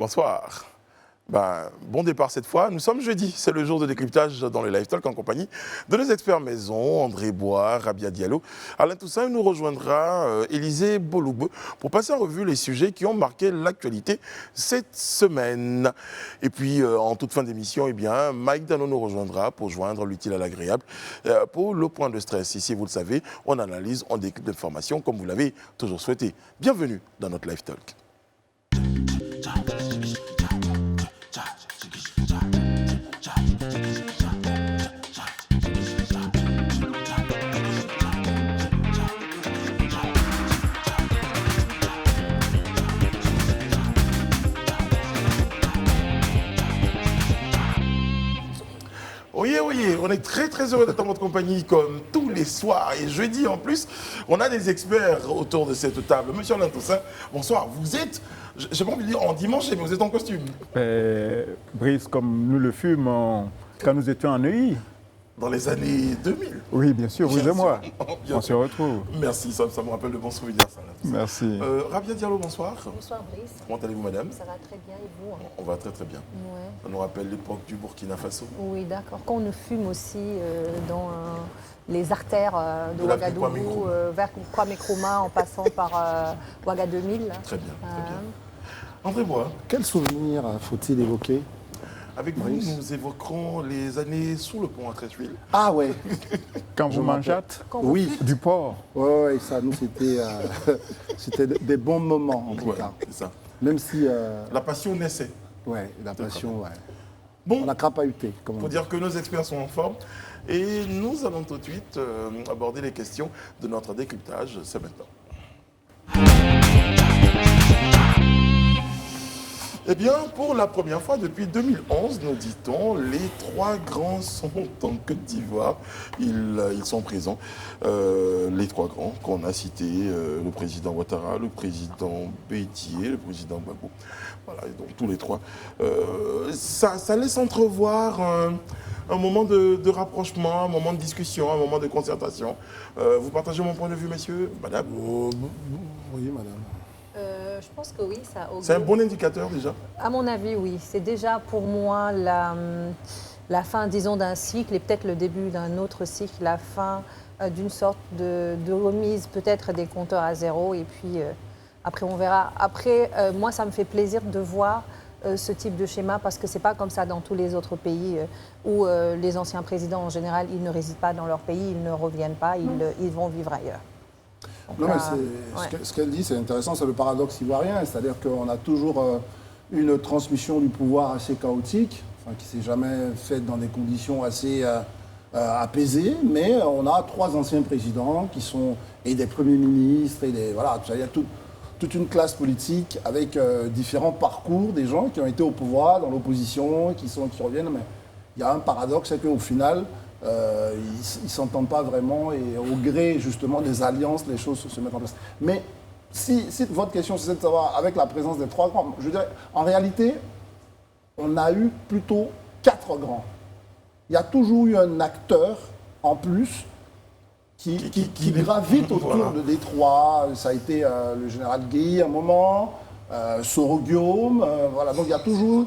Bonsoir. Bon départ cette fois. Nous sommes jeudi, c'est le jour de décryptage dans le Live Talk en compagnie de nos experts maison, André Bois, Rabia Diallo. Alain Toussaint nous rejoindra Élisée Boloube pour passer en revue les sujets qui ont marqué l'actualité cette semaine. Et puis en toute fin d'émission, Mike Dano nous rejoindra pour joindre l'utile à l'agréable pour le point de stress. Ici, vous le savez, on analyse, on décrypte l'information comme vous l'avez toujours souhaité. Bienvenue dans notre Live Talk. Oui, on est très heureux d'être en votre compagnie comme tous les soirs et jeudi en plus. On a des experts autour de cette table. Monsieur Alain Toussaint, bonsoir. Vous êtes, j'ai pas envie de dire en dimanche, mais vous êtes en costume. Brice, comme nous le fûmes quand nous étions en EI. Dans les années 2000. Oui, bien sûr, vous et moi. On se retrouve. Merci, ça me rappelle de bons souvenirs. Ça, merci. Rabia Diallo, bonsoir. Bonsoir Brice. Comment allez-vous, madame? Ça va très bien, et vous? On va très bien. Ouais. Ça nous rappelle l'époque du Burkina Faso. Oui, d'accord. Quand on fume aussi dans les artères de Ouagadougou vers Kwame Nkrumah en passant par Ouaga 2000. Très bien. André Bois. Quel souvenir faut-il évoquer? Avec vous, nous évoquerons les années sous le pont à Treichville. Ah ouais. Quand vous mangeâtes oui. Du porc. Oui, ça, nous, c'était des bons moments, en tout cas. C'est ça. Même si... La passion naissait. Oui, la passion, ouais. Bon, on n'a crapahuté. Il faut dire que nos experts sont en forme. Et nous allons tout de suite aborder les questions de notre décryptage. C'est maintenant. Eh bien, pour la première fois depuis 2011, nous dit-on, les trois grands sont en Côte d'Ivoire. Ils sont présents. Les trois grands qu'on a cités, le président Ouattara, le président Bédié, le président Gbagbo. Voilà, et donc tous les trois. Ça laisse entrevoir un moment de rapprochement, un moment de discussion, un moment de concertation. Vous partagez mon point de vue, messieurs? Madame? Oui, madame. Je pense que oui, ça augure. C'est un bon indicateur déjà? À mon avis, oui. C'est déjà pour moi la fin, disons, d'un cycle et peut-être le début d'un autre cycle, la fin d'une sorte de remise peut-être des compteurs à zéro et puis après on verra. Après, moi, ça me fait plaisir de voir ce type de schéma parce que c'est pas comme ça dans tous les autres pays où les anciens présidents, en général, ils ne résident pas dans leur pays, ils ne reviennent pas, ils vont vivre ailleurs. Non, mais ce qu'elle dit, c'est intéressant, c'est le paradoxe ivoirien, c'est-à-dire qu'on a toujours une transmission du pouvoir assez chaotique, qui ne s'est jamais faite dans des conditions assez apaisées, mais on a trois anciens présidents qui sont, et des premiers ministres, et voilà, il y a toute une classe politique avec différents parcours, des gens qui ont été au pouvoir, dans l'opposition, qui reviennent, mais il y a un paradoxe, c'est qu'au final, ils ne s'entendent pas vraiment et au gré justement des alliances, les choses se mettent en place. Mais si votre question c'est de savoir, avec la présence des trois grands, je dirais, en réalité, on a eu plutôt quatre grands. Il y a toujours eu un acteur en plus qui gravite autour de Détroit. Ça a été le général Guy à un moment, Soro Guillaume, voilà. Donc il y a toujours...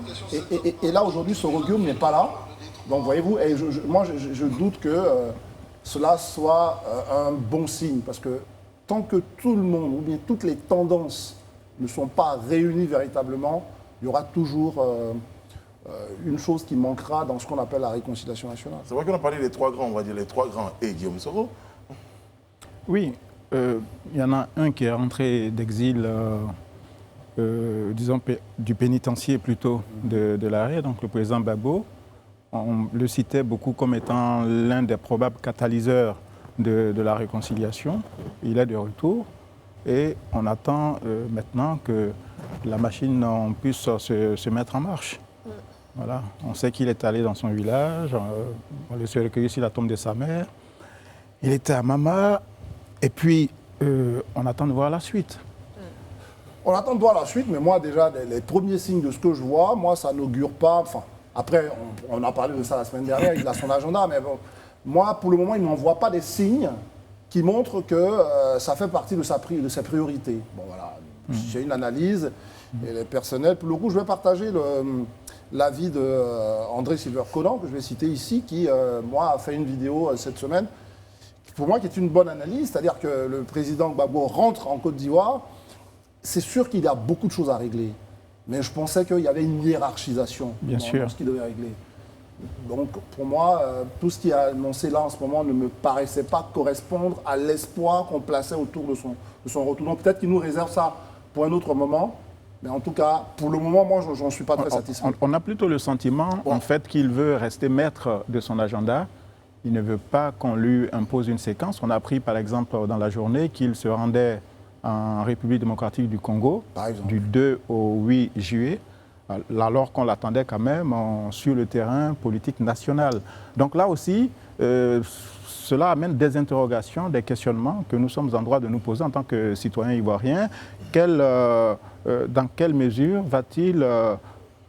Et là aujourd'hui, Soro Guillaume n'est pas là. Donc voyez-vous, et moi je doute que cela soit un bon signe, parce que tant que tout le monde, ou bien toutes les tendances ne sont pas réunies véritablement, il y aura toujours une chose qui manquera dans ce qu'on appelle la réconciliation nationale. C'est vrai qu'on a parlé des trois grands, on va dire les trois grands et Guillaume Soro. Oui, il y en a un qui est rentré d'exil, disons du pénitencier plutôt, de l'arrêt, donc le président Gbagbo. On le citait beaucoup comme étant l'un des probables catalyseurs de la réconciliation. Il est de retour et on attend maintenant que la machine puisse se mettre en marche. Voilà. On sait qu'il est allé dans son village, on le s'est recueilli sur la tombe de sa mère. Il était à Mama et puis on attend de voir la suite. On attend de voir la suite, mais moi déjà, les premiers signes de ce que je vois, moi ça n'augure pas... Après, on a parlé de ça la semaine dernière, il a son agenda, mais bon, moi, pour le moment, il ne m'envoie pas des signes qui montrent que ça fait partie de ses priorités. Bon, voilà, j'ai une analyse. et les personnels. Pour le coup, je vais partager l'avis d'André Silver-Conan, que je vais citer ici, qui, moi, a fait une vidéo cette semaine, pour moi, qui est une bonne analyse, c'est-à-dire que le président Gbagbo rentre en Côte d'Ivoire. C'est sûr qu'il y a beaucoup de choses à régler, mais je pensais qu'il y avait une hiérarchisation dans ce qu'il devait régler. Donc, pour moi, tout ce qui est annoncé là en ce moment ne me paraissait pas correspondre à l'espoir qu'on plaçait autour de son retour. Donc, peut-être qu'il nous réserve ça pour un autre moment. Mais en tout cas, pour le moment, moi, j'en suis pas très satisfait. On a plutôt le sentiment, en fait, qu'il veut rester maître de son agenda. Il ne veut pas qu'on lui impose une séquence. On a appris, par exemple, dans la journée, qu'il se rendait en République démocratique du Congo, du 2 au 8 juillet, alors qu'on l'attendait quand même sur le terrain politique national. Donc là aussi, cela amène des interrogations, des questionnements que nous sommes en droit de nous poser en tant que citoyens ivoiriens. Dans quelle mesure va-t-il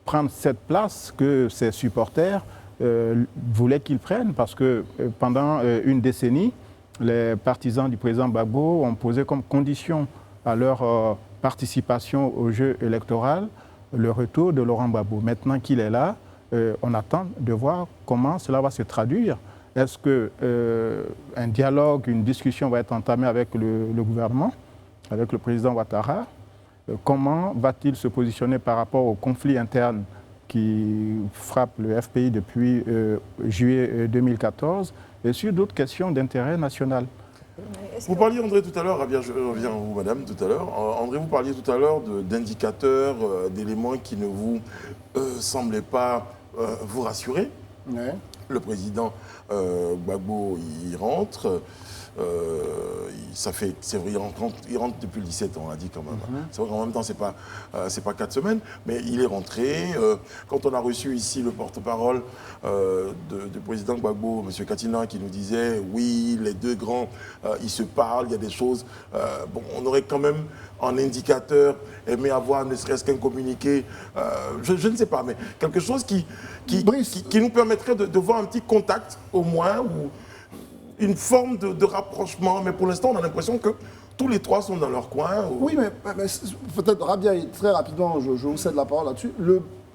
prendre cette place que ses supporters voulaient qu'il prenne? Parce que pendant une décennie, les partisans du président Gbagbo ont posé comme condition à leur participation au jeu électoral le retour de Laurent Gbagbo. Maintenant qu'il est là, on attend de voir comment cela va se traduire. Est-ce qu'un dialogue, une discussion va être entamée avec le gouvernement, avec le président Ouattara? Comment va-t-il se positionner par rapport au conflit interne qui frappe le FPI depuis juillet 2014 et sur d'autres questions d'intérêt national? Vous parliez, André, tout à l'heure, je reviens à vous, madame, tout à l'heure. André, vous parliez tout à l'heure d'indicateurs, d'éléments qui ne vous semblaient pas vous rassurer. Ouais. Le président Gbagbo, il rentre. Il rentre depuis le 17 ans, on l'a dit quand même. C'est vrai qu'en même temps, c'est pas 4 semaines, mais il est rentré. Quand on a reçu ici le porte-parole du président Gbagbo, M. Katina, qui nous disait, oui, les deux grands, ils se parlent, il y a des choses. On aurait quand même un indicateur, aimé avoir ne serait-ce qu'un communiqué, je ne sais pas, mais quelque chose qui nous permettrait de voir un petit contact au moins, ou une forme de rapprochement, mais pour l'instant, on a l'impression que tous les trois sont dans leur coin. Oui, mais peut-être, Rabia, très rapidement, je vous cède la parole là-dessus.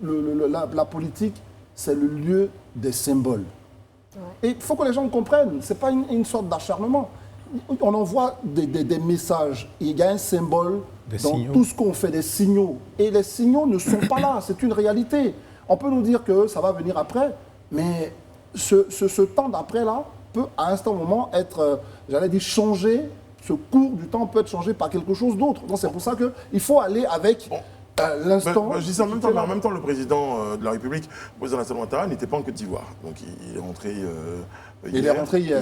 La politique, c'est le lieu des symboles. Ouais. Et il faut que les gens comprennent, ce n'est pas une sorte d'acharnement. On envoie des messages, il y a un symbole dans tout ce qu'on fait, des signaux. Et les signaux ne sont pas là, c'est une réalité. On peut nous dire que ça va venir après, mais ce temps d'après-là, peut à un certain moment être, j'allais dire, changé, ce cours du temps peut être changé par quelque chose d'autre. Donc c'est pour ça qu'il faut aller avec l'instant. Je dis ça en même temps, le président de la République, le président Alassane Ouattara, n'était pas en Côte d'Ivoire. Donc il est rentré hier. Il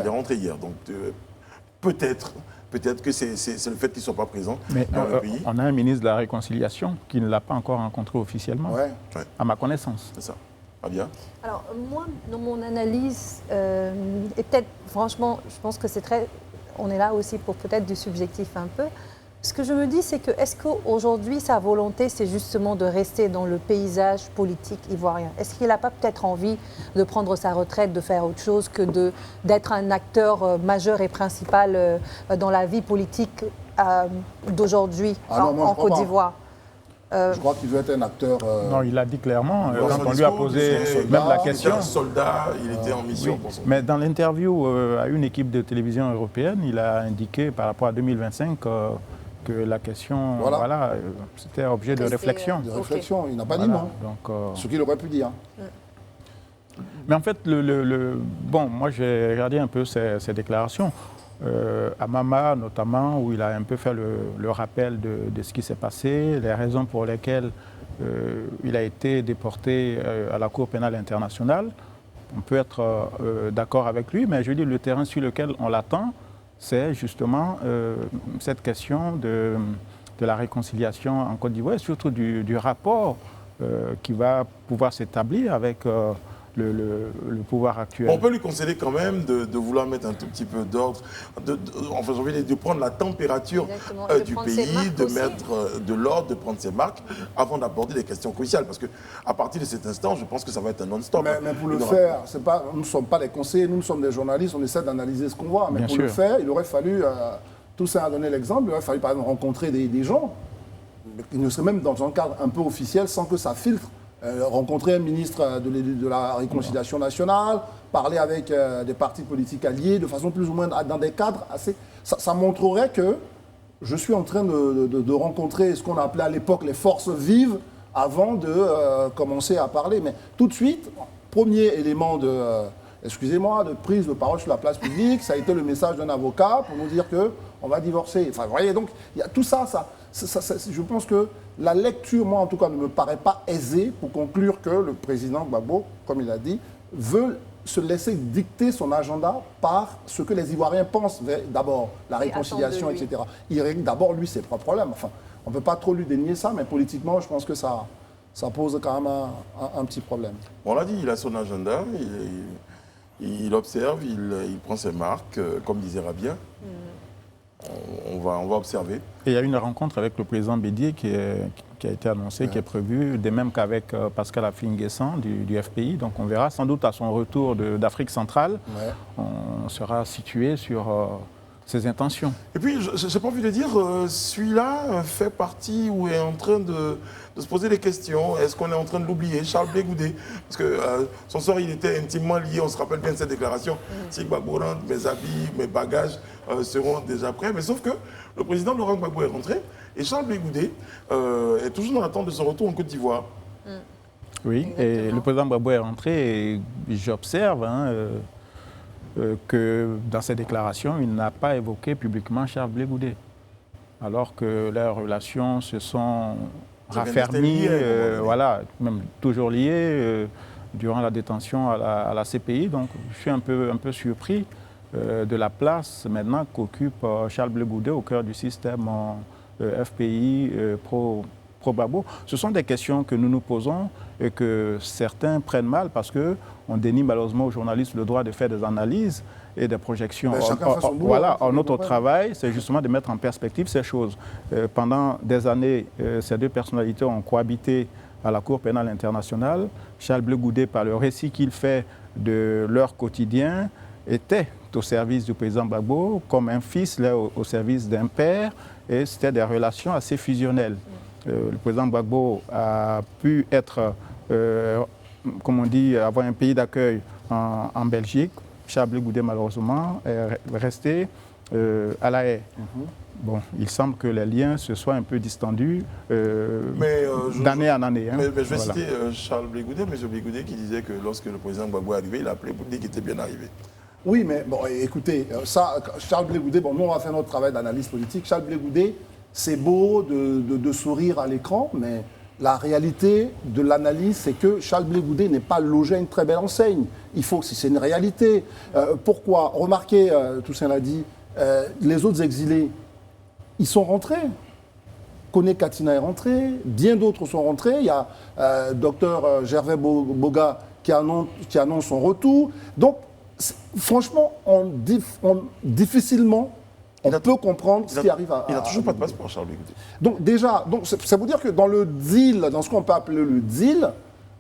est rentré hier. Donc peut-être que c'est le fait qu'il ne soit pas présent dans le pays. On a un ministre de la Réconciliation qui ne l'a pas encore rencontré officiellement, à ma connaissance. C'est ça. Ah bien. Alors moi, dans mon analyse, et peut-être franchement, je pense que c'est très... On est là aussi pour peut-être du subjectif un peu. Ce que je me dis, c'est que est-ce qu'aujourd'hui, sa volonté, c'est justement de rester dans le paysage politique ivoirien? Est-ce qu'il n'a pas peut-être envie de prendre sa retraite, de faire autre chose que d'être un acteur majeur et principal dans la vie politique d'aujourd'hui en Côte d'Ivoire? Je crois qu'il veut être un acteur... Non, il l'a dit clairement, quand on lui a posé même la question. Il était un soldat, il était en mission pour son... Mais dans l'interview à une équipe de télévision européenne, il a indiqué par rapport à 2025 que la question, c'était objet de réflexion. De réflexion, il n'a pas dit non. Donc, ce qu'il aurait pu dire. Mais en fait, moi j'ai regardé un peu ces déclarations. À Mama notamment, où il a un peu fait le rappel de ce qui s'est passé, les raisons pour lesquelles il a été déporté à la Cour pénale internationale. On peut être d'accord avec lui, mais je dis le terrain sur lequel on l'attend, c'est justement cette question de la réconciliation en Côte d'Ivoire et surtout du rapport qui va pouvoir s'établir avec le pouvoir actuel. On peut lui concéder quand même de vouloir mettre un tout petit peu d'ordre, de prendre la température du pays, de mettre de l'ordre, de prendre ses marques avant d'aborder les questions cruciales. Parce qu'à partir de cet instant, je pense que ça va être un non-stop. Mais pour le faire, nous ne sommes pas des conseillers, nous sommes des journalistes, on essaie d'analyser ce qu'on voit. Mais pour le faire, il aurait fallu, Toussaint a donné l'exemple, il aurait fallu par exemple rencontrer des gens. il ne serait même dans un cadre un peu officiel sans que ça filtre. Rencontrer un ministre de la Réconciliation nationale, parler avec des partis politiques alliés, de façon plus ou moins dans des cadres assez... Ça montrerait que je suis en train de rencontrer ce qu'on appelait à l'époque les forces vives avant de commencer à parler. Mais tout de suite, premier élément excusez-moi, de prise de parole sur la place publique, ça a été le message d'un avocat pour nous dire qu'on va divorcer. Enfin, vous voyez, donc, il y a tout ça, je pense que la lecture, moi en tout cas, ne me paraît pas aisée pour conclure que le président Gbagbo, comme il a dit, veut se laisser dicter son agenda par ce que les Ivoiriens pensent, d'abord, la réconciliation, etc. Il règle d'abord, lui, ses propres problèmes. Enfin, on ne peut pas trop lui dénier ça, mais politiquement, je pense que ça pose quand même un petit problème. On l'a dit, il a son agenda, il observe, il prend ses marques, comme disait Rabia. On va observer. Et il y a une rencontre avec le président Bédié qui a été annoncée, qui est prévue, de même qu'avec Pascal Affi-N'Guessan du FPI. Donc on verra sans doute à son retour d'Afrique centrale, on sera situé sur ses intentions. Et puis, je n'ai pas envie de dire, celui-là fait partie ou est en train de se poser des questions. Est-ce qu'on est en train de l'oublier? Charles Blé Goudé, parce que son sort, il était intimement lié, on se rappelle bien de cette déclaration. Si Gbagbo rentre, mes habits, mes bagages seront déjà prêts. Mais sauf que le président Laurent Gbagbo est rentré et Charles Blé Goudé est toujours dans l'attente de son retour en Côte d'Ivoire. Oui, et le président Gbagbo est rentré et j'observe que dans ses déclarations, il n'a pas évoqué publiquement Charles Blé Goudé, alors que leurs relations se sont raffermies, voilà, même toujours liées durant la détention à la CPI. Donc, je suis un peu surpris de la place maintenant qu'occupe Charles Blé Goudé au cœur du système FPI pro-Gbagbo. Ce sont des questions que nous nous posons et que certains prennent mal parce qu'on dénie malheureusement aux journalistes le droit de faire des analyses et des projections. Voilà, notre travail, c'est justement de mettre en perspective ces choses. Pendant des années, ces deux personnalités ont cohabité à la Cour pénale internationale. Charles Blé Goudé, par le récit qu'il fait de leur quotidien, était au service du président Gbagbo comme un fils là, au service d'un père, et c'était des relations assez fusionnelles. Le président Gbagbo a pu être, comme on dit, avoir un pays d'accueil en Belgique. Charles Blé Goudé, malheureusement, est resté à La Haye. Bon, il semble que les liens se soient un peu distendus d'année en année. Mais je vais citer Charles Blé Goudé, M. Blé Goudé, qui disait que lorsque le président Gbagbo est arrivé, il a appelé pour dire qu'il était bien arrivé. Oui, mais bon, écoutez, Charles Blé Goudé, bon, nous on va faire notre travail d'analyse politique. Charles Blé Goudé, c'est beau de sourire à l'écran, mais la réalité de l'analyse, c'est que Charles Blé Goudé n'est pas logé à une très belle enseigne. Il faut que c'est une réalité. Pourquoi? Remarquez, Toussaint l'a dit, les autres exilés, ils sont rentrés. Koné Katina est rentré, bien d'autres sont rentrés. Il y a docteur Gervais Boga qui annonce son retour. Donc, franchement, difficilement, on peut comprendre ce qui arrive à... Il n'a toujours pas de passeport, Charles Blé Goudé. Donc déjà, ça veut dire que dans le deal, dans ce qu'on peut appeler le deal,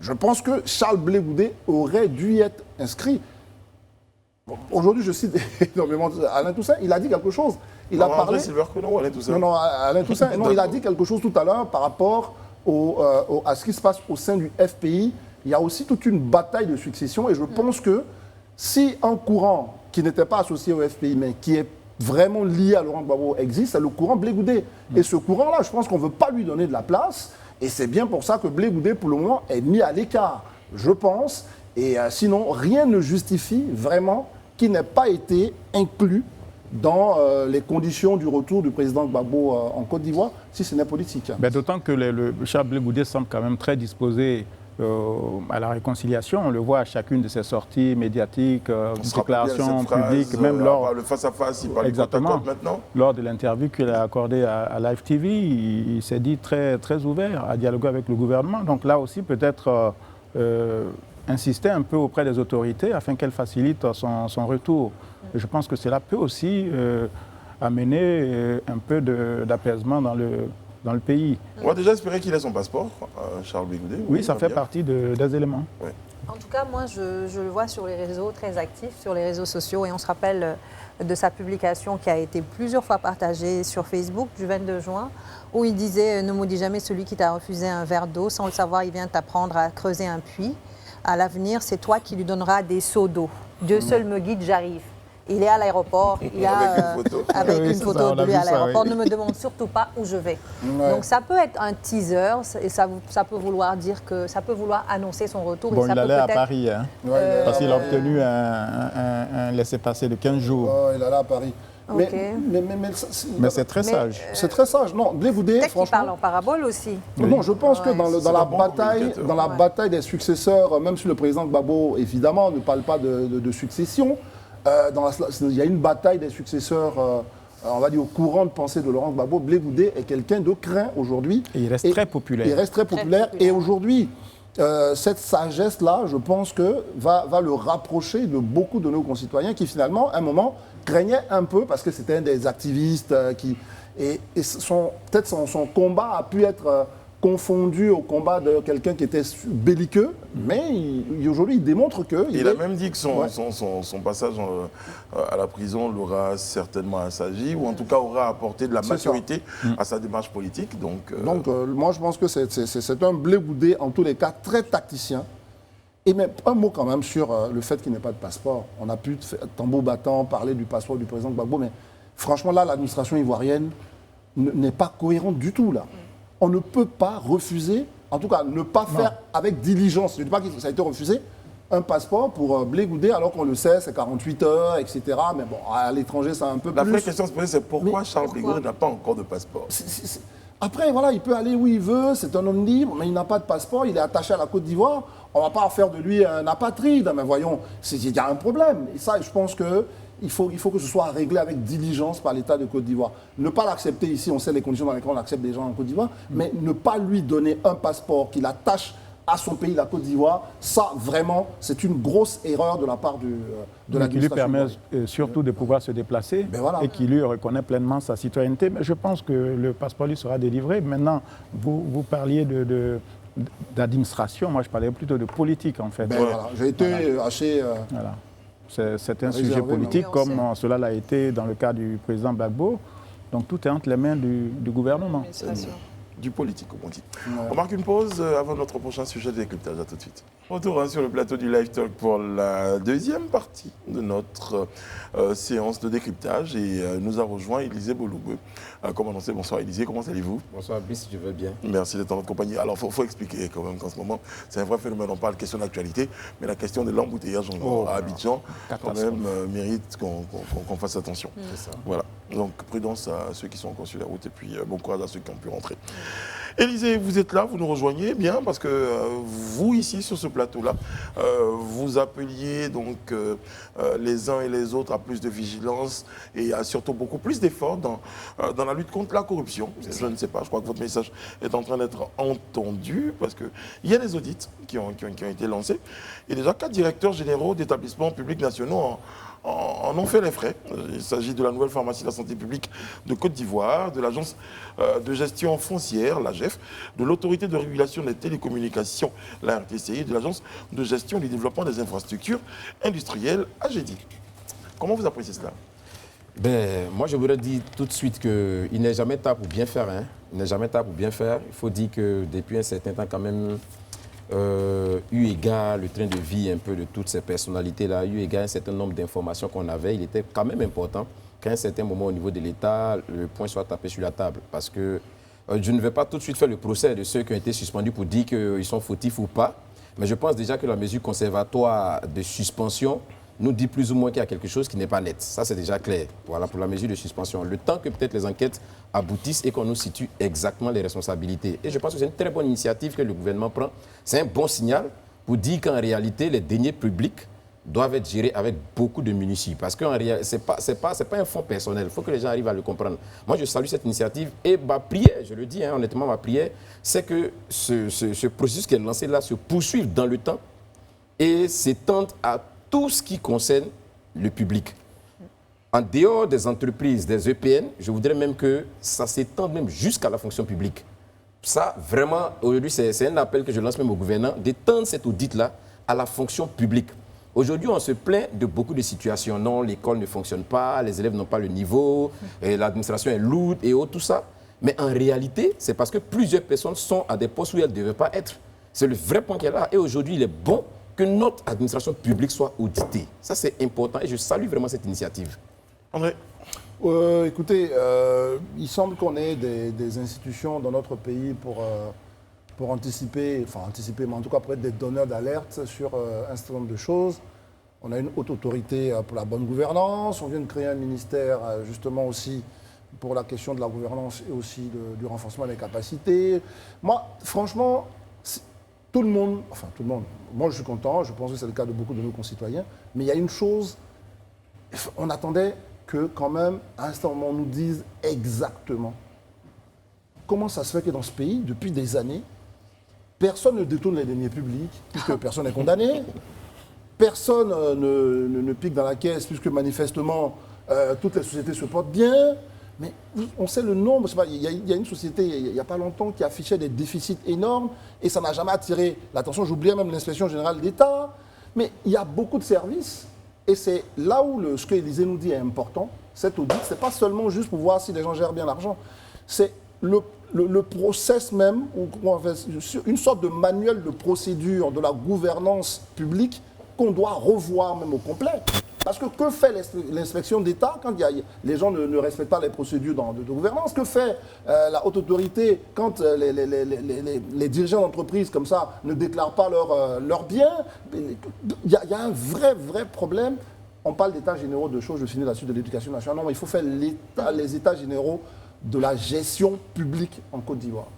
je pense que Charles Blé Goudé aurait dû être inscrit. Bon, aujourd'hui, je cite énormément Alain Toussaint, il a dit quelque chose. Il a parlé... Alain Toussaint. Non, Alain Toussaint, non, il a dit quelque chose tout à l'heure par rapport à ce qui se passe au sein du FPI. Il y a aussi toute une bataille de succession et je pense que si un courant qui n'était pas associé au FPI, mais qui est vraiment lié à Laurent Gbagbo existe, c'est le courant Blé Goudé. Et ce courant-là, je pense qu'on ne veut pas lui donner de la place. Et c'est bien pour ça que Blé Goudé, pour le moment, est mis à l'écart, je pense. Et sinon, rien ne justifie vraiment qu'il n'ait pas été inclus dans les conditions du retour du président Gbagbo en Côte d'Ivoire, si ce n'est politique. D'autant que le Charles Blé Goudé semble quand même très disposé à la réconciliation. On le voit à chacune de ses sorties médiatiques, déclarations publiques, même lors... Le face-à-face, il parle exactement, maintenant. Lors de l'interview qu'il a accordée à Live TV, il s'est dit très, très ouvert à dialoguer avec le gouvernement. Donc là aussi, peut-être insister un peu auprès des autorités afin qu'elles facilitent son retour. Et je pense que cela peut aussi amener un peu d'apaisement dans dans le pays. On va déjà espérer qu'il ait son passeport, Charles Blé-Goudé. Oui, ça fait bien. partie des éléments. Ouais. En tout cas, moi, je le vois sur les réseaux, très actif sur les réseaux sociaux. Et on se rappelle de sa publication qui a été plusieurs fois partagée sur Facebook du 22 juin, où il disait « Ne maudis jamais celui qui t'a refusé un verre d'eau. Sans le savoir, il vient t'apprendre à creuser un puits. À l'avenir, c'est toi qui lui donneras des seaux d'eau. Dieu seul me guide, j'arrive. » Il est à l'aéroport, il a avec une photo de lui à l'aéroport. Ne me demande surtout pas où je vais. Ouais. Donc ça peut être un teaser et ça peut vouloir dire que ça peut vouloir annoncer son retour. Bon, et ça il peut allait à peut-être- Paris, hein, parce qu'il a obtenu un laissez-passer de 15 jours. Oh, il est là à Paris. Ok. Mais c'est très Mais, sage. C'est très sage. Non, Blé-Goudé, Peut-être qu'il parle franchement. en parabole aussi. Non, je pense que Ouais. dans la un bon bataille, communicateur. dans la Ouais. bataille des successeurs, même si le président Gbagbo, évidemment, ne parle pas de succession, il y a une bataille des successeurs, on va dire, au courant de pensée de Laurent Gbagbo. Blé-Goudé est quelqu'un de craint aujourd'hui. Et il reste très populaire. Il reste très populaire. Et aujourd'hui, cette sagesse-là, je pense que va le rapprocher de beaucoup de nos concitoyens qui, finalement, à un moment, craignaient un peu, parce que c'était un des activistes peut-être son combat a pu être confondu au combat de quelqu'un qui était belliqueux, mais aujourd'hui, il démontre que... Il a même dit que Ouais. son passage à la prison l'aura certainement assagi, ou en tout cas aura apporté de la C'est ça. maturité à sa démarche politique. Donc, Moi, je pense que c'est un Blé-Goudé, en tous les cas, très tacticien. Et même un mot quand même sur le fait qu'il n'ait pas de passeport. On a pu, tambour battant, parler du passeport du président Gbagbo, mais franchement, là, l'administration ivoirienne n'est pas cohérente du tout, là. On ne peut pas refuser, en tout cas, ne pas faire avec diligence. Je ne dis pas que ça a été refusé, un passeport pour Blé-Goudé, alors qu'on le sait, c'est 48 heures, etc. Mais bon, à l'étranger, c'est un peu la plus... vraie question à se poser, c'est pourquoi Mais Charles Blé-Goudé n'a pas encore de passeport? Après, voilà, il peut aller où il veut, c'est un homme libre, mais il n'a pas de passeport, il est attaché à la Côte d'Ivoire. On ne va pas faire de lui un apatride, mais voyons, il y a un problème. Et ça, je pense qu'il faut que ce soit réglé avec diligence par l'État de Côte d'Ivoire. Ne pas l'accepter ici, on sait les conditions dans lesquelles on accepte des gens en Côte d'Ivoire, mais ne pas lui donner un passeport qui l'attache à son pays, la Côte d'Ivoire, ça, vraiment, c'est une grosse erreur de la part de Qui lui l'administration permet ivoirienne. surtout de pouvoir se déplacer Ben voilà. et qui lui reconnaît pleinement sa citoyenneté. Mais je pense que le passeport lui sera délivré. Maintenant, vous parliez d'administration, moi je parlais plutôt de politique en fait. Ben voilà, j'ai été assez... Voilà. C'est un Réservé, sujet mais politique on comme sait. cela l'a été dans le cas du président Gbagbo. Donc tout est entre les mains du gouvernement. L'administration. Du politique, comme on dit. On marque une pause avant notre prochain sujet de décryptage. À tout de suite. Retour sur le plateau du Live Talk pour la deuxième partie de notre séance de décryptage. Et nous a rejoint Élisée Boloubeu. Comme annoncé, bonsoir Élisée, comment allez-vous? Bonsoir Bis, je vais bien. Merci d'être en notre compagnie. Alors, il faut expliquer quand même qu'en ce moment, c'est un vrai phénomène. On parle question d'actualité, mais la question de l'embouteillage à Abidjan, quand même, mérite qu'on fasse attention. C'est ça. Voilà. Donc, prudence à ceux qui sont encore sur la route et puis bon courage à ceux qui ont pu rentrer. Élisée, vous êtes là, vous nous rejoignez bien parce que vous, ici, sur ce plateau-là, vous appeliez donc les uns et les autres à plus de vigilance et à surtout beaucoup plus d'efforts dans la lutte contre la corruption. Je ne sais pas, je crois que votre message est en train d'être entendu parce qu'il y a des audits qui ont été lancés et déjà 4 directeurs généraux d'établissements publics nationaux en ont fait les frais. Il s'agit de la nouvelle pharmacie de la santé publique de Côte d'Ivoire, de l'agence de gestion foncière, l'AGEF, de l'autorité de régulation des télécommunications, la RTCI, de l'agence de gestion du développement des infrastructures industrielles, AGEDI. Comment vous appréciez cela? Moi, je voudrais dire tout de suite qu'il n'est jamais tard pour bien faire. Hein. Il n'est jamais tard pour bien faire. Il faut dire que depuis un certain temps, quand même, eu égard le train de vie un peu de toutes ces personnalités-là, eu égard un certain nombre d'informations qu'on avait, il était quand même important qu'à un certain moment au niveau de l'État, le point soit tapé sur la table. Parce que je ne vais pas tout de suite faire le procès de ceux qui ont été suspendus pour dire qu'ils sont fautifs ou pas, mais je pense déjà que la mesure conservatoire de suspension nous dit plus ou moins qu'il y a quelque chose qui n'est pas net. Ça, c'est déjà clair. Voilà pour la mesure de suspension. Le temps que peut-être les enquêtes aboutissent et qu'on nous situe exactement les responsabilités. Et je pense que c'est une très bonne initiative que le gouvernement prend. C'est un bon signal pour dire qu'en réalité, les deniers publics doivent être gérés avec beaucoup de munitions. Parce que ce n'est pas un fonds personnel. Il faut que les gens arrivent à le comprendre. Moi, je salue cette initiative. Et ma prière, je le dis honnêtement, ma prière, c'est que ce processus qui est lancé là se poursuive dans le temps et s'étende à tout ce qui concerne le public. En dehors des entreprises, des EPN, je voudrais même que ça s'étende même jusqu'à la fonction publique. Ça, vraiment, aujourd'hui, c'est un appel que je lance même au gouvernement, d'étendre cet audit-là à la fonction publique. Aujourd'hui, on se plaint de beaucoup de situations. Non, l'école ne fonctionne pas, les élèves n'ont pas le niveau, l'administration est lourde et autres, tout ça. Mais en réalité, c'est parce que plusieurs personnes sont à des postes où elles ne devaient pas être. C'est le vrai point qui est là. Et aujourd'hui, il est bon que notre administration publique soit auditée. Ça, c'est important et je salue vraiment cette initiative. André? Écoutez, il semble qu'on ait des institutions dans notre pays pour anticiper, mais en tout cas pour être des donneurs d'alerte sur un certain nombre de choses. On a une haute autorité pour la bonne gouvernance, on vient de créer un ministère justement aussi pour la question de la gouvernance et aussi du renforcement des capacités. Moi, franchement, tout le monde, moi je suis content, je pense que c'est le cas de beaucoup de nos concitoyens, mais il y a une chose, on attendait que quand même, à un certain moment, on nous dise exactement comment ça se fait que dans ce pays, depuis des années, personne ne détourne les deniers publics, puisque personne n'est condamné, personne ne pique dans la caisse, puisque manifestement, toutes les sociétés se portent bien. Mais on sait le nombre. Il y a une société, il n'y a pas longtemps, qui affichait des déficits énormes, et ça n'a jamais attiré l'attention. J'oubliais même l'inspection générale d'État. Mais il y a beaucoup de services. Et c'est là où ce que Élysée nous dit est important. Cet audit, ce n'est pas seulement juste pour voir si les gens gèrent bien l'argent. C'est le process même, une sorte de manuel de procédure de la gouvernance publique qu'on doit revoir même au complet. Parce que fait l'inspection d'État quand les gens ne respectent pas les procédures de gouvernance? Que fait la haute autorité quand les dirigeants d'entreprise comme ça ne déclarent pas leurs biens? Il y a un vrai problème. On parle d'états généraux de choses, je finis là-dessus, de l'éducation nationale. Non, mais il faut faire les états généraux de la gestion publique en Côte d'Ivoire.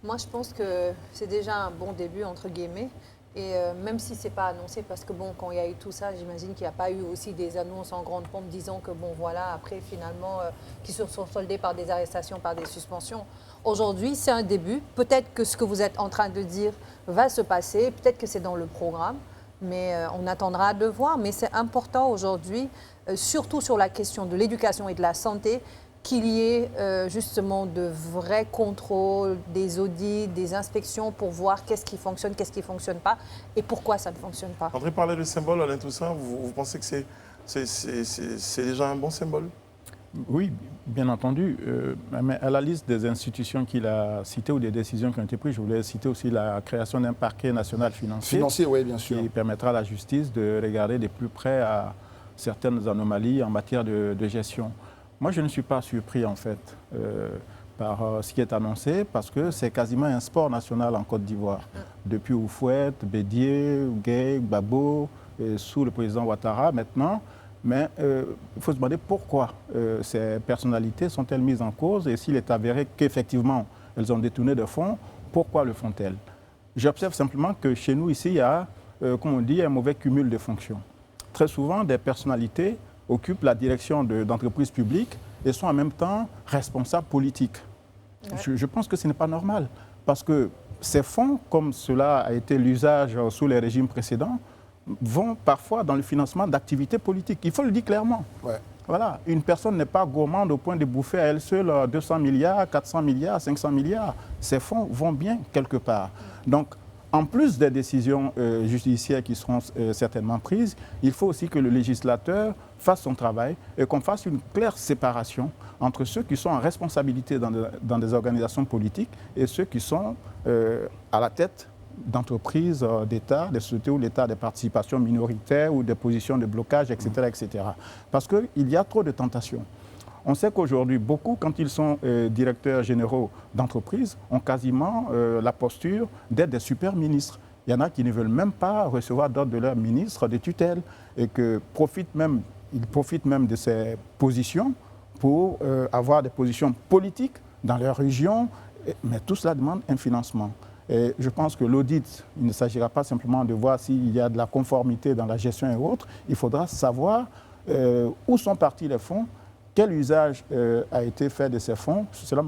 Moi, je pense que c'est déjà un bon début, entre guillemets. Et même si ce n'est pas annoncé, parce que bon, quand il y a eu tout ça, j'imagine qu'il n'y a pas eu aussi des annonces en grande pompe disant que bon, voilà, après finalement, qui se sont soldées par des arrestations, par des suspensions. Aujourd'hui, c'est un début. Peut-être que ce que vous êtes en train de dire va se passer, peut-être que c'est dans le programme, mais on attendra de voir. Mais c'est important aujourd'hui, surtout sur la question de l'éducation et de la santé, qu'il y ait justement de vrais contrôles, des audits, des inspections pour voir qu'est-ce qui fonctionne, qu'est-ce qui ne fonctionne pas et pourquoi ça ne fonctionne pas. André parlait de symbole, Alain Toussaint. Vous pensez que c'est déjà un bon symbole? Oui, bien entendu. Mais à la liste des institutions qu'il a citées ou des décisions qui ont été prises, je voulais citer aussi la création d'un parquet national financier. Financier, oui, bien sûr. Qui permettra à la justice de regarder de plus près à certaines anomalies en matière de gestion. Moi, je ne suis pas surpris, en fait, par ce qui est annoncé, parce que c'est quasiment un sport national en Côte d'Ivoire. Depuis Oufouette, Bédié, Gueye, Gbagbo, sous le président Ouattara maintenant. Mais il faut se demander pourquoi ces personnalités sont-elles mises en cause et s'il est avéré qu'effectivement, elles ont détourné de fonds, pourquoi le font-elles? J'observe simplement que chez nous, ici, il y a, comme on dit, un mauvais cumul de fonctions. Très souvent, des personnalités occupent la direction d'entreprises publiques et sont en même temps responsables politiques. Ouais. Je pense que ce n'est pas normal, parce que ces fonds, comme cela a été l'usage sous les régimes précédents, vont parfois dans le financement d'activités politiques. Il faut le dire clairement. Ouais. Voilà. Une personne n'est pas gourmande au point de bouffer à elle seule 200 milliards, 400 milliards, 500 milliards. Ces fonds vont bien quelque part. Donc, en plus des décisions judiciaires qui seront certainement prises, il faut aussi que le législateur fasse son travail et qu'on fasse une claire séparation entre ceux qui sont en responsabilité dans des organisations politiques et ceux qui sont à la tête d'entreprises d'État, des sociétés où l'État a des participations minoritaires ou des positions de blocage, etc. etc. Parce qu'il y a trop de tentations. On sait qu'aujourd'hui, beaucoup, quand ils sont directeurs généraux d'entreprise, ont quasiment la posture d'être des super ministres. Il y en a qui ne veulent même pas recevoir d'ordre de leur ministre de tutelle et ils profitent même de ces positions pour avoir des positions politiques dans leur région. Mais tout cela demande un financement. Et je pense que l'audit, il ne s'agira pas simplement de voir s'il y a de la conformité dans la gestion et autres. Il faudra savoir où sont partis les fonds, quel usage a été fait de ces fonds. Cela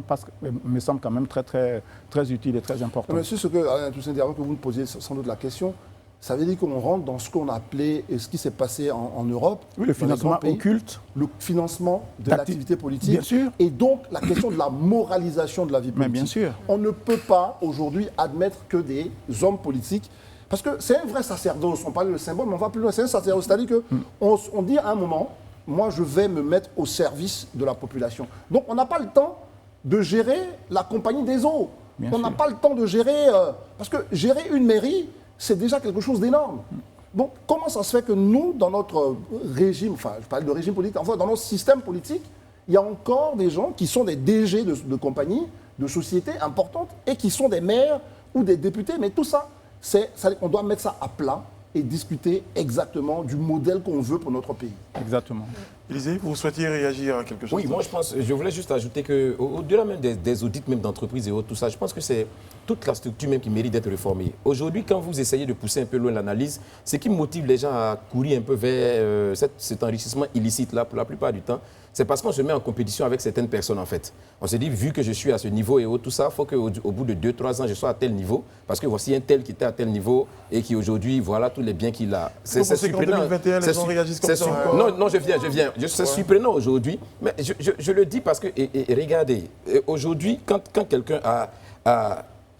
me semble quand même très utile et très important. Monsieur, ce que Alain Toussaint dit, avant que vous me posiez sans doute la question, ça veut dire qu'on rentre dans ce qu'on appelait, et ce qui s'est passé en Europe. Oui, le financement occulte. Le financement de l'activité politique. Bien sûr. Et donc, la question de la moralisation de la vie politique. Mais bien sûr. On ne peut pas aujourd'hui admettre que des hommes politiques, parce que c'est un vrai sacerdoce, on parle de symbole, mais on va plus loin, c'est un sacerdoce, c'est-à-dire qu'on dit à un moment, moi je vais me mettre au service de la population. Donc on n'a pas le temps de gérer la compagnie des eaux. Bien on n'a sûr. pas le temps de gérer, parce que gérer une mairie, c'est déjà quelque chose d'énorme. Donc comment ça se fait que nous, dans notre régime, enfin je parle de régime politique, enfin dans notre système politique, il y a encore des gens qui sont des DG de compagnies, de sociétés importantes, et qui sont des maires ou des députés, mais tout ça, on doit mettre ça à plat et discuter exactement du modèle qu'on veut pour notre pays. Exactement. Élisée, vous souhaitiez réagir à quelque chose? Oui, moi je voulais juste ajouter qu'au-delà même des audits même d'entreprises et autres, tout ça, je pense que c'est toute la structure même qui mérite d'être réformée. Aujourd'hui, quand vous essayez de pousser un peu loin l'analyse, ce qui motive les gens à courir un peu vers cet enrichissement illicite-là, pour la plupart du temps, c'est parce qu'on se met en compétition avec certaines personnes en fait. On se dit, vu que je suis à ce niveau et autres, tout ça, il faut qu'au bout de 2-3 ans, je sois à tel niveau, parce que voici un tel qui était à tel niveau et qui aujourd'hui, voilà tous les biens qu'il a. C'est surprenant. En 2021, les gens réagissent comme ça encore. Non, je viens. C'est surprenant aujourd'hui, mais je le dis parce que, et regardez, aujourd'hui, quand quelqu'un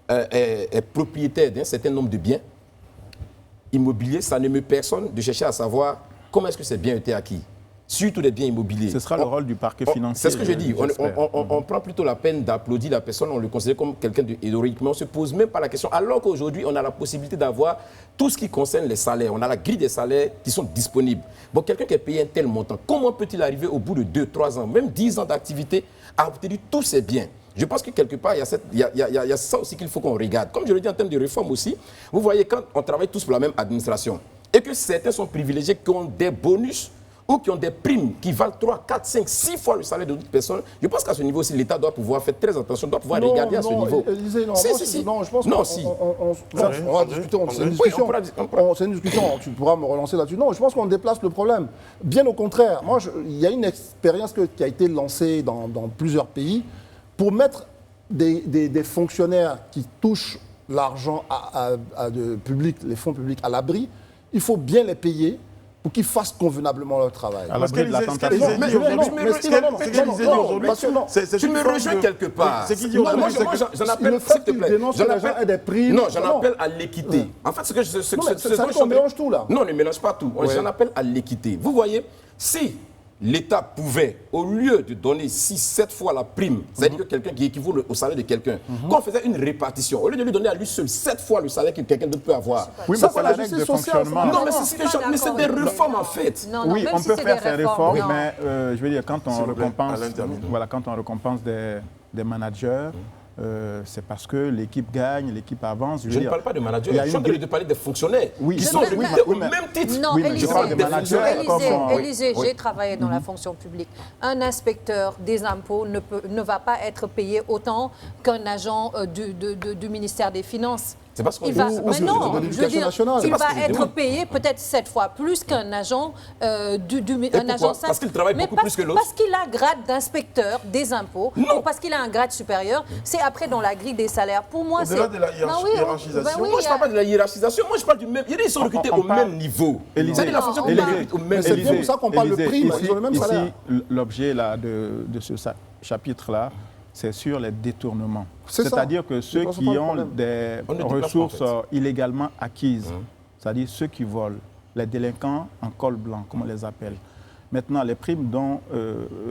est propriétaire d'un certain nombre de biens immobiliers, ça ne me personne de chercher à savoir comment est-ce que ces biens ont été acquis. Surtout les biens immobiliers. Ce sera le rôle du parquet financier. C'est ce que je dis. On prend plutôt la peine d'applaudir la personne, on le considère comme quelqu'un de héroïque, mais on ne se pose même pas la question. Alors qu'aujourd'hui, on a la possibilité d'avoir tout ce qui concerne les salaires. On a la grille des salaires qui sont disponibles. Bon, quelqu'un qui est payé un tel montant, comment peut-il arriver au bout de 2-3 ans, même 10 ans d'activité, à obtenir tous ces biens? Je pense que quelque part, il y a ça aussi qu'il faut qu'on regarde. Comme je le dis en termes de réforme aussi, vous voyez, quand on travaille tous pour la même administration, et que certains sont privilégiés, qui ont des bonus, ou qui ont des primes qui valent 3, 4, 5, 6 fois le salaire de d'autres personnes, je pense qu'à ce niveau aussi, l'État doit pouvoir faire très attention, doit pouvoir regarder à ce niveau. Élisée, non, Si. non, je pense Non, qu'on si. on va discuter, c'est une discussion. C'est une discussion, tu pourras me relancer là-dessus. Non, je pense qu'on déplace le problème. Bien au contraire, moi, il y a une expérience qui a été lancée dans plusieurs pays pour mettre des fonctionnaires qui touchent l'argent public, les fonds publics à l'abri. Il faut bien les payer pour qu'ils fassent convenablement leur travail. À l'abri de la tentation. Tu me rejoins quelque part. C'est qui dit Moi, aujourd'hui, j'en appelle, s'il te plaît. J'en appelle à l'équité. En fait, ça qu'on mélange tout là. Non, on ne mélange pas tout. J'en appelle à l'équité. Vous voyez, si l'État pouvait, au lieu de donner 6-7 fois la prime, c'est-à-dire que quelqu'un qui équivaut au salaire de quelqu'un, qu'on faisait une répartition, au lieu de lui donner à lui seul 7 fois le salaire que quelqu'un d'autre peut avoir. Oui, mais c'est la règle de fonctionnement. Non, mais c'est des réformes en fait. Oui, on peut faire ces réformes, mais je veux dire, quand on récompense des managers, c'est parce que l'équipe gagne, l'équipe avance. Je ne parle pas de managers, je suis en train de parler des fonctionnaires qui sont recrutés au même titre. Non, Oui, mais je parle des managers. Élisée, j'ai travaillé dans la fonction publique. Un inspecteur des impôts ne va pas être payé autant qu'un agent du ministère des Finances. C'est parce qu'on il va être payé peut-être 7 fois plus qu'un agent agent Parce qu'il travaille beaucoup plus que l'autre. Parce qu'il a un grade d'inspecteur des impôts, ou parce qu'il a un grade supérieur, c'est après dans la grille des salaires. Pour moi, c'est... Au-delà de la hiérarchisation. Moi, je ne parle pas de la hiérarchisation, moi je parle du même... Ils sont recrutés au même niveau. C'est la fonction publique au même C'est niveau. pour ça qu'on parle de prime, ils ont le même salaire. Ici, l'objet de ce chapitre-là, c'est sur les détournements. C'est-à-dire que ceux qui ont des ressources illégalement acquises, c'est-à-dire ceux qui volent, les délinquants en col blanc, comme on les appelle. Maintenant, les primes dont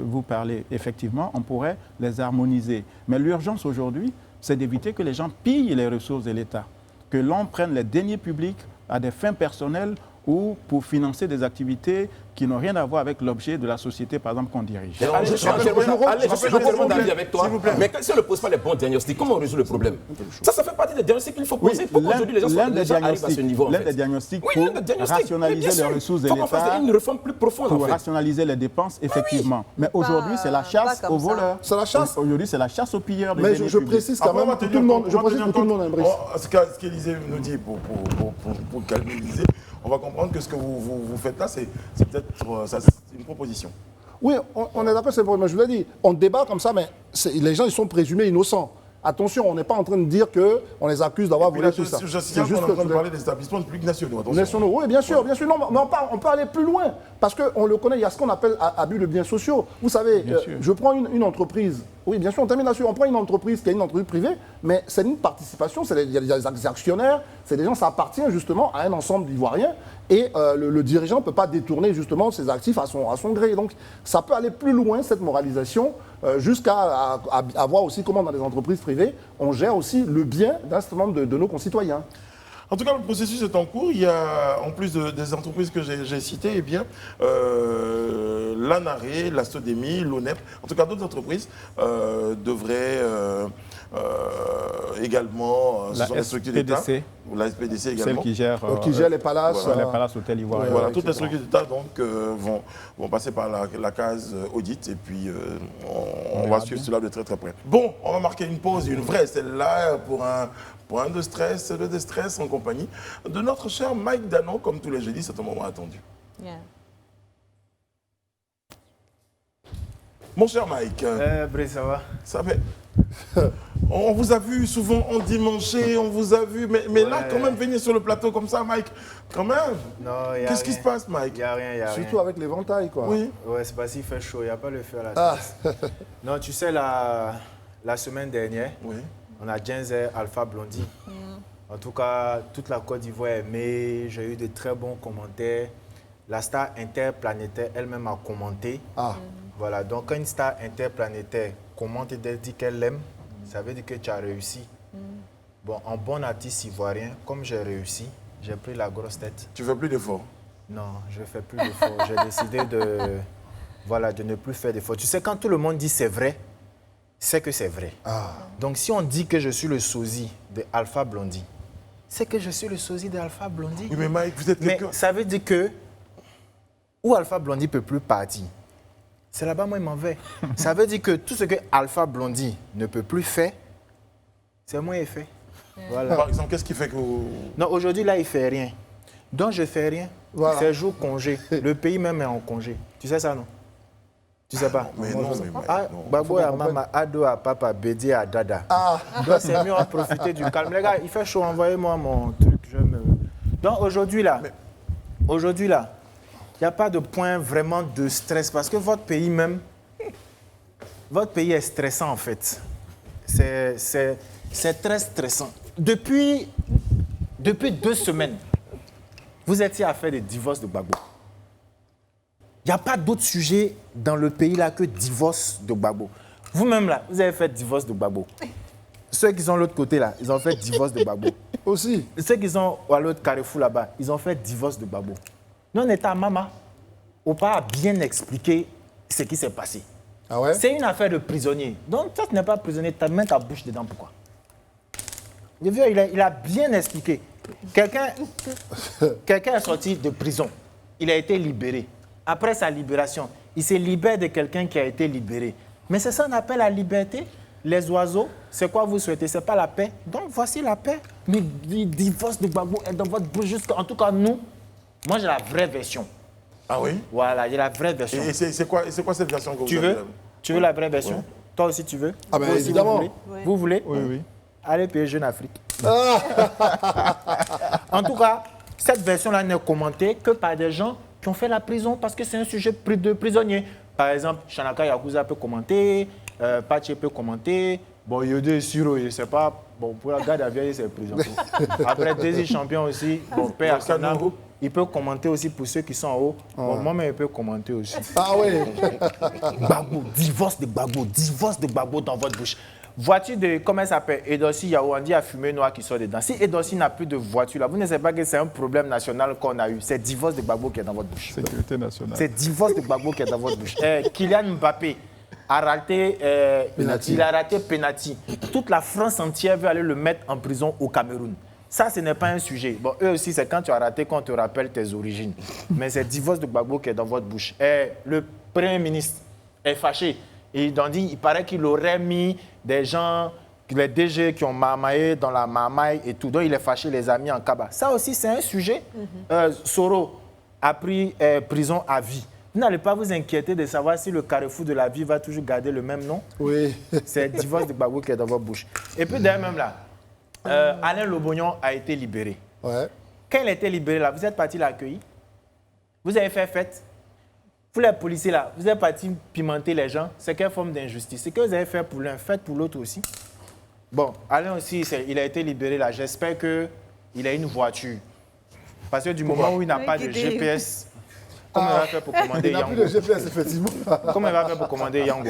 vous parlez, effectivement, on pourrait les harmoniser. Mais l'urgence aujourd'hui, c'est d'éviter que les gens pillent les ressources de l'État, que l'on prenne les deniers publics à des fins personnelles ou pour financer des activités qui n'ont rien à voir avec l'objet de la société, par exemple, qu'on dirige. Je suis entièrement d'avis avec toi, mais si on ne pose pas les bons diagnostics, comment on résout le problème? Ça fait partie des diagnostics qu'il faut poser. Pourquoi aujourd'hui les gens arrivent à ce niveau? L'un des diagnostics pour rationaliser les ressources de l'État, une réforme plus profonde, pour rationaliser les dépenses, effectivement. Mais aujourd'hui, c'est la chasse aux voleurs. C'est la chasse. Aujourd'hui, c'est la chasse aux pilleurs. Mais je précise quand même, tout le monde, ce qu'Élisée nous dit pour calmer l'Élysée, on va comprendre que ce que vous faites là, c'est peut-être une proposition. Oui, on est d'accord, c'est le problème. Je vous l'ai dit, on débat comme ça, mais les gens ils sont présumés innocents. attention, on n'est pas en train de dire qu'on les accuse d'avoir volé tout ça. Je signale qu'on est en train de parler des établissements publics nationaux. Attention. Nationaux, oui, bien sûr, bien sûr. Non, mais on peut aller plus loin. Parce qu'on le connaît, il y a ce qu'on appelle abus de biens sociaux. Vous savez, je prends une entreprise. Oui, bien sûr, on termine là-dessus. On prend une entreprise qui est une entreprise privée, mais c'est une participation, il y a des actionnaires, c'est des gens, ça appartient justement à un ensemble d'Ivoiriens. Et le dirigeant ne peut pas détourner justement ses actifs à son gré. Donc ça peut aller plus loin, cette moralisation, jusqu'à voir aussi comment dans les entreprises privées, on gère aussi le bien d'un certain nombre de nos concitoyens. En tout cas, le processus est en cours. Il y a, en plus des entreprises que j'ai citées, eh bien, l'ANARE, la SODEMI, l'ONEP, en tout cas d'autres entreprises devraient également, ce sont des structures d'État, la SPDC également, celle qui gère les palaces, les palaces hôtels ivoiriens. Voilà, toutes les structures d'État donc vont passer par la case audit et puis on va suivre cela de très très près. Bon, on va marquer une pause, une vraie, celle-là pour un de stress, de déstress en compagnie de notre cher Mike Danon, comme tous les jeudis, c'est un moment attendu. Yeah. Mon cher Mike. Brice, ça va? Ça va. On vous a vu souvent en dimanche, on vous a vu, mais là, quand même, venir sur le plateau comme ça, Mike, quand même. Non, qu'est-ce qui se passe, Mike? Il n'y a rien, il n'y a rien. Surtout avec l'éventail, quoi. Oui. Ouais, c'est parce qu'il fait chaud, il n'y a pas le feu à la tête. Non, tu sais, la semaine dernière, Oui. on a Genzer Alpha Blondy. En tout cas, toute la Côte d'Ivoire a aimé, j'ai eu de très bons commentaires. La star interplanétaire elle-même a commenté. Voilà, donc quand une star interplanétaire commente et dit qu'elle l'aime, ça veut dire que tu as réussi. Bon, en bon artiste ivoirien, comme j'ai réussi, j'ai pris la grosse tête. Tu fais plus d'efforts? Non, je ne fais plus d'efforts. J'ai décidé de ne plus faire d'efforts. Tu sais, quand tout le monde dit c'est vrai, c'est que c'est vrai. Donc si on dit que je suis le sosie de Alpha Blondy, c'est que je suis le sosie de Alpha Blondy. Oui, mais Mike, vous êtes Mais quelqu'un... ça veut dire que où Alpha Blondy ne peut plus partir, c'est là-bas moi il m'en vais. Ça veut dire que tout ce que Alpha Blondy ne peut plus faire, c'est moi qui ai fait. Voilà. Par exemple, qu'est-ce qui fait que vous... Non, aujourd'hui là il ne fait rien. Donc je ne fais rien. Voilà. C'est jour congé. Le pays même est en congé. Tu sais ça non? Tu sais pas? Mais non, mais Mike, Ah, non. Babo à maman, Ado à papa, Bédi à Dada. Donc c'est mieux à profiter du calme. Les gars, il fait chaud, envoyez-moi mon truc. Donc aujourd'hui là, il n'y a pas de point vraiment de stress parce que votre pays est stressant en fait. C'est très stressant. Depuis 2 semaines, vous étiez à faire des divorces de Gbagbo. Il n'y a pas d'autre sujet dans le pays là que divorce de Gbagbo. Vous-même là, vous avez fait divorce de Gbagbo. Ceux qui sont de l'autre côté là, ils ont fait divorce de Gbagbo. Aussi. Ceux qui sont à l'autre carrefour là-bas, ils ont fait divorce de Gbagbo. Nous, on était à Mama. Opa a bien expliqué ce qui s'est passé. Ah ouais? C'est une affaire de prisonnier. Donc, toi, tu n'es pas prisonnier, tu mets ta bouche dedans. Pourquoi? Le vieux, il a bien expliqué. Quelqu'un est sorti de prison. Il a été libéré. Après sa libération, il se libère de quelqu'un qui a été libéré. Mais c'est ça qu'on appelle la liberté. Les oiseaux, c'est quoi vous souhaitez? C'est pas la paix. Donc, voici la paix. Le divorce de Gbagbo est dans votre bouche. En tout cas, nous, moi, j'ai la vraie version. Ah oui? Voilà, j'ai la vraie version. Et c'est quoi cette version que Tu vous avez? veux? Tu veux la vraie version? Toi aussi, tu veux? Ah ben Vous aussi, évidemment. Vous voulez? Oui, oui. Allez payer Jeune Afrique. En tout cas, cette version-là n'est commentée que par des gens qui ont fait la prison parce que c'est un sujet de prisonnier. Par exemple, Shanaka Yakuza peut commenter, Pache peut commenter. Bon, Yodé Siro, je ne sais pas. Bon, pour la garde à vieille, c'est prison. Après, Désir Champion aussi. Bon, Père Arsenal, il peut commenter aussi pour ceux qui sont en haut. Bon, moi-même, il peut commenter aussi. Ah oui. Gbagbo, divorce de Gbagbo dans votre bouche. Voiture de, comment elle s'appelle? Edossi Yawandi a fumé noir qui sort dedans. Si Edossi n'a plus de voiture là, vous ne savez pas que c'est un problème national qu'on a eu. C'est divorce de Gbagbo qui est dans votre bouche. Sécurité nationale. C'est divorce de Gbagbo qui est dans votre bouche. Kylian Mbappé a raté Penalty. il a raté penalty. Toute la France entière veut aller le mettre en prison au Cameroun. Ça, ce n'est pas un sujet. Bon, eux aussi, c'est quand tu as raté qu'on te rappelle tes origines. Mais c'est divorce de Gbagbo qui est dans votre bouche. Le Premier ministre est fâché. Et il paraît qu'il aurait mis des gens, les DG qui ont marmaillé dans la marmaille et tout. Donc, il est fâché, les a mis en cabas. Ça aussi, c'est un sujet. Soro a pris prison à vie. Vous n'allez pas vous inquiéter de savoir si le carrefour de la vie va toujours garder le même nom. Oui. C'est le divorce de Gbagbo qui est dans votre bouche. Et puis d'ailleurs même là, Alain Lobognon a été libéré. Ouais. Quand il a été libéré là, vous êtes parti l'accueillir. Vous avez fait fête. Vous les policiers là, vous êtes parti pimenter les gens. C'est quelle forme d'injustice? C'est que vous avez fait pour l'un, faites pour l'autre aussi. Bon, Alain aussi, il a été libéré là. J'espère qu'il a une voiture. Parce que du moment où il n'a pas de GPS, comment il va faire pour commander Il n'a Yango? plus de GPS, effectivement. Comment il va faire pour commander Yango?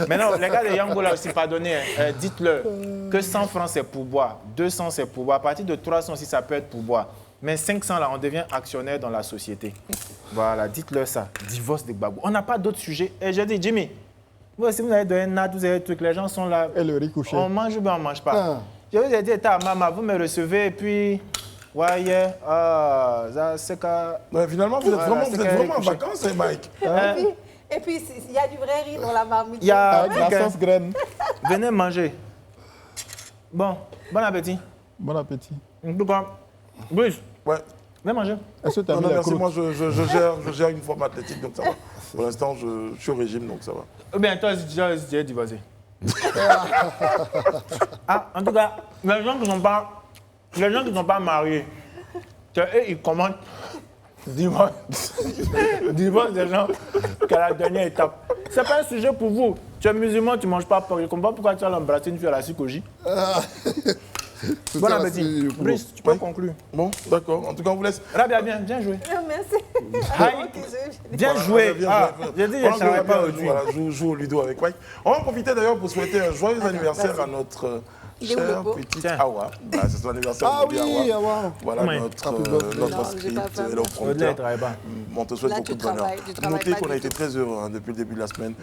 Maintenant, les gars de Yango là aussi, pardonnez, dites-leur que 100 francs c'est pour boire, 200 c'est pour boire. À partir de 300 aussi, ça peut être pour boire. Mais 500 là, on devient actionnaire dans la société. Voilà, dites-leur ça. Divorce de Gbagbo. On n'a pas d'autres sujets. Et j'ai dit, Jimmy, vous, si vous avez donné un nat, vous avez des trucs, les gens sont là. Et le riz couché. On mange ou bien on ne mange pas. Ah. Je vous ai dit, maman, vous me recevez et puis. Ouais, ça, c'est que. Ouais, finalement, vous êtes Voilà, vraiment, c'est vous êtes qu'elle vraiment en est couchée. vacances, hein, Mike. Et puis, il y a du vrai riz dans la marmite. Il y a Avec la sauce graine. Venez manger. Bon appétit. Bon appétit. En tout cas, Bruce, Ouais. viens manger. Est-ce que tu as Non, mis non, la merci. croûte? Moi, je gère une forme athlétique, donc ça va. Pour l'instant, je suis au régime, donc ça va. Ou bien toi, tu es divorcé. Ah, en tout cas, les gens qui ne sont pas mariés, eux, ils commandent divorce des gens qu'à la dernière étape. C'est pas un sujet pour vous. Tu es musulman, tu ne manges pas porc. Je ne comprends pas pourquoi tu vas l'embrasser une fille à la psychologie. Bon appétit. Brice, tu peux conclure. Bon, d'accord. En tout cas, on vous laisse. Rabia, viens jouer. Merci. Aïe, viens Voilà, jouer. viens Ah, jouer. j'ai dit, je ne Pendant que savais pas Rabia aujourd'hui. voilà, joue au Ludo avec Mike. On va en profiter d'ailleurs pour souhaiter un joyeux anniversaire à notre Il est où, le chère beau? petite Tiens. Awa. Bah, c'est son anniversaire Ah aujourd'hui, oui, Awa. Awa. Voilà Ouais. notre Happy birthday. notre Non, j'ai script pas et fait. le Au-delà, il prompteur. travaille pas. On te souhaite Là, beaucoup tu de bonheur. travailles, tu travailles Notez pas qu'on a du été tout. très heureux depuis le début de la semaine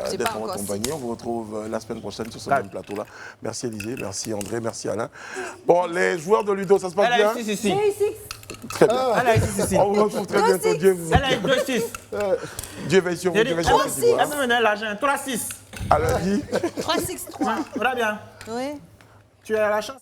C'est d'être pas en votre encore compagnie. On vous retrouve la semaine prochaine sur ce Calme. même plateau-là. Merci Élisée, merci André, merci Alain. Bon, les joueurs de Ludo, ça se passe Elle bien? a eu 6 ici. Très bien. Elle a eu 6 ici. On vous retrouve très bientôt. Dieu, Elle a eu 2-6. Dieu veille sur vous, J'ai Dieu dit, veille sur elle Côte d'Ivoire. m'a donné l'argent. 3-6. À lundi. 3-6-3. Rabia, Oui. tu as la chance.